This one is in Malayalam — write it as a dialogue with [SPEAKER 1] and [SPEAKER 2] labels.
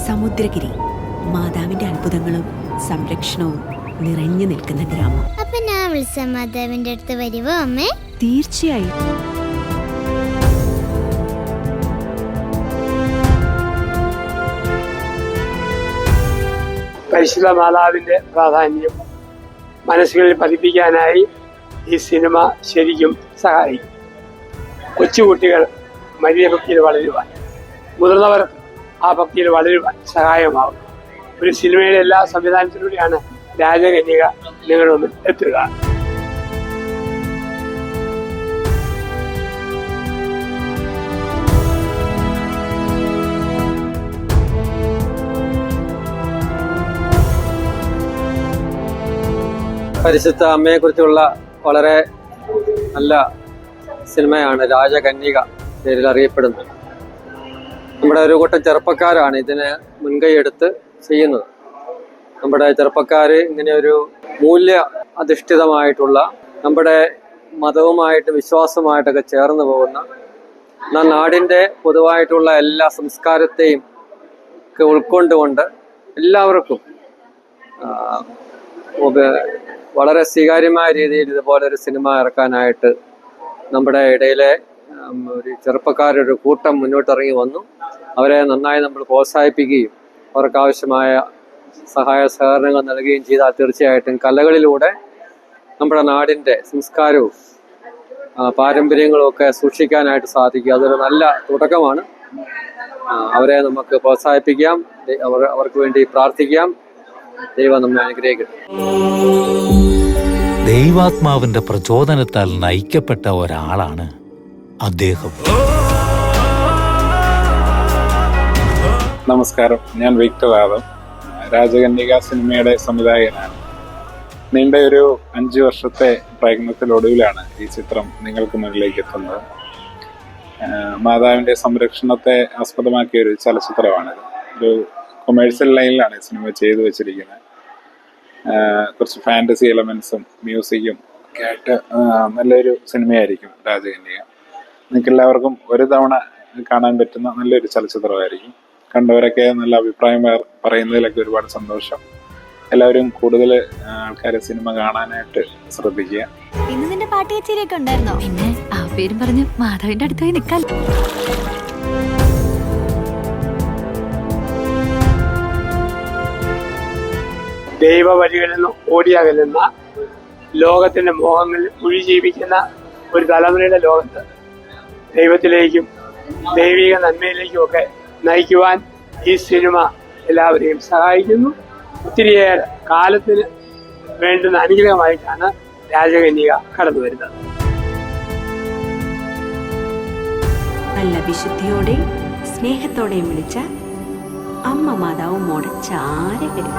[SPEAKER 1] സമുദ്രഗിരി മാതാവിന്റെ അത്ഭുതങ്ങളും സംരക്ഷണവും നിറഞ്ഞു നിൽക്കുന്ന ഗ്രാമം.
[SPEAKER 2] അപ്പൊ ഞാൻ വിളിച്ച മാതാവിന്റെ അടുത്ത് വരുവോ അമ്മേ?
[SPEAKER 1] തീർച്ചയായും.
[SPEAKER 3] പരിശുദ്ധ മാതാവിന്റെ പ്രാധാന്യം മനസ്സുകളിൽ പതിപ്പിക്കാനായി ഈ സിനിമ ശരിക്കും സഹായിക്കും. കൊച്ചുകുട്ടികൾ മരിയ ഭക്തിയിൽ വളരുവാൻ, മുതിർന്നവർ ആ ഭക്തിയിൽ വളരുവാൻ സഹായമാകും. ഒരു സിനിമയുടെ എല്ലാ സംവിധാനത്തിലൂടെയാണ് രാജകന്യക നിങ്ങളുടെ മുന്നിൽ എത്തുക.
[SPEAKER 4] പരിശുദ്ധ അമ്മയെക്കുറിച്ചുള്ള വളരെ നല്ല സിനിമയാണ് രാജകന്യക പേരിൽ അറിയപ്പെടുന്നത്. നമ്മുടെ ഒരു കൂട്ടം ചെറുപ്പക്കാരാണ് ഇതിന് മുൻകൈ എടുത്ത് ചെയ്യുന്നത്. നമ്മുടെ ചെറുപ്പക്കാർ ഇങ്ങനെ ഒരു മൂല്യ അധിഷ്ഠിതമായിട്ടുള്ള നമ്മുടെ മതവുമായിട്ട് വിശ്വാസവുമായിട്ടൊക്കെ ചേർന്ന് പോകുന്ന നാടിൻ്റെ പൊതുവായിട്ടുള്ള എല്ലാ സംസ്കാരത്തെയും ഒക്കെ ഉൾക്കൊണ്ടുകൊണ്ട് എല്ലാവർക്കും വളരെ സ്വീകാര്യമായ രീതിയിൽ ഇതുപോലെ ഒരു സിനിമ ഇറക്കാനായിട്ട് നമ്മുടെ ഇടയിലെ ഒരു ചെറുപ്പക്കാരൊരു കൂട്ടം മുന്നോട്ടിറങ്ങി വന്നു. അവരെ നന്നായി നമ്മൾ പ്രോത്സാഹിപ്പിക്കുകയും അവർക്ക് ആവശ്യമായ സഹായ സഹകരണങ്ങൾ നൽകുകയും ചെയ്താൽ തീർച്ചയായിട്ടും കലകളിലൂടെ നമ്മുടെ നാടിൻ്റെ സംസ്കാരവും പാരമ്പര്യങ്ങളും ഒക്കെ സൂക്ഷിക്കാനായിട്ട് സാധിക്കും. അതൊരു നല്ല തുടക്കമാണ്. അവരെ നമുക്ക് പ്രോത്സാഹിപ്പിക്കാം, അവർക്ക് വേണ്ടി പ്രാർത്ഥിക്കാം. ദൈവം നമ്മെ അനുഗ്രഹിക്കട്ടെ.
[SPEAKER 5] ദൈവാത്മാവിന്റെ പ്രചോദനത്താൽ നയിക്കപ്പെട്ട ഒരാളാണ് അദ്ദേഹം.
[SPEAKER 6] നമസ്കാരം, ഞാൻ വിക്ടർ ആദം, രാജകന്യക സിനിമയുടെ സംവിധായകനാണ്. നീണ്ട ഒരു 5 വർഷത്തെ പ്രയത്നത്തിലൊടുവിലാണ് ഈ ചിത്രം നിങ്ങൾക്ക് മുന്നിലേക്ക് എത്തുന്നത്. മാതാവിന്റെ സംരക്ഷണത്തെ ആസ്പദമാക്കിയ ഒരു ചലച്ചിത്രമാണിത്. ഒരു കൊമേഴ്സ്യൽ ലൈനിലാണ് ഈ സിനിമ ചെയ്തു വെച്ചിരിക്കുന്നത്. കുറച്ച് ഫാൻറ്റസി എലമെന്റ്സും മ്യൂസിക്കും ഒക്കെ ആയിട്ട് നല്ലൊരു സിനിമയായിരിക്കും രാജകന്യക. നിങ്ങൾക്ക് എല്ലാവർക്കും ഒരു തവണ കാണാൻ പറ്റുന്ന നല്ലൊരു ചലച്ചിത്രമായിരിക്കും. കണ്ടവരൊക്കെ നല്ല അഭിപ്രായം പറയുന്നതിലൊക്കെ ഒരുപാട് സന്തോഷം. എല്ലാവരും കൂടുതൽ ആൾക്കാരെ സിനിമ കാണാനായിട്ട് ശ്രദ്ധിക്കുക.
[SPEAKER 7] ഇന്ന് നിന്റെ പാട്ട് കച്ചേരിയൊക്കെ ഉണ്ടായിരുന്നോ? പിന്നെ ആ പേരും പറഞ്ഞു മാധവിന്റെ അടുത്ത് പോയി നിൽക്കാൻ.
[SPEAKER 3] ദൈവവഴികളിൽ നിന്ന് ഓടിയകലുന്ന, ലോകത്തിന്റെ മോഹങ്ങളിൽ കുഴി ജീവിക്കുന്ന ഒരു തലമുറയുടെ ലോകത്ത് ദൈവത്തിലേക്കും ദൈവിക നന്മയിലേക്കും ഒക്കെ നയിക്കുവാൻ ഈ സിനിമ എല്ലാവരെയും സഹായിക്കുന്നു. ഒത്തിരിയേറെ കാലത്തിന് വേണ്ടുന്ന അനുഗ്രഹമായിട്ടാണ് രാജകന്യക കടന്നു വരുന്നത്.
[SPEAKER 1] നല്ല വിശുദ്ധിയോടെ സ്നേഹത്തോടെയും വിളിച്ച അമ്മ മാതാവും മോടെ ചാരെ വരും.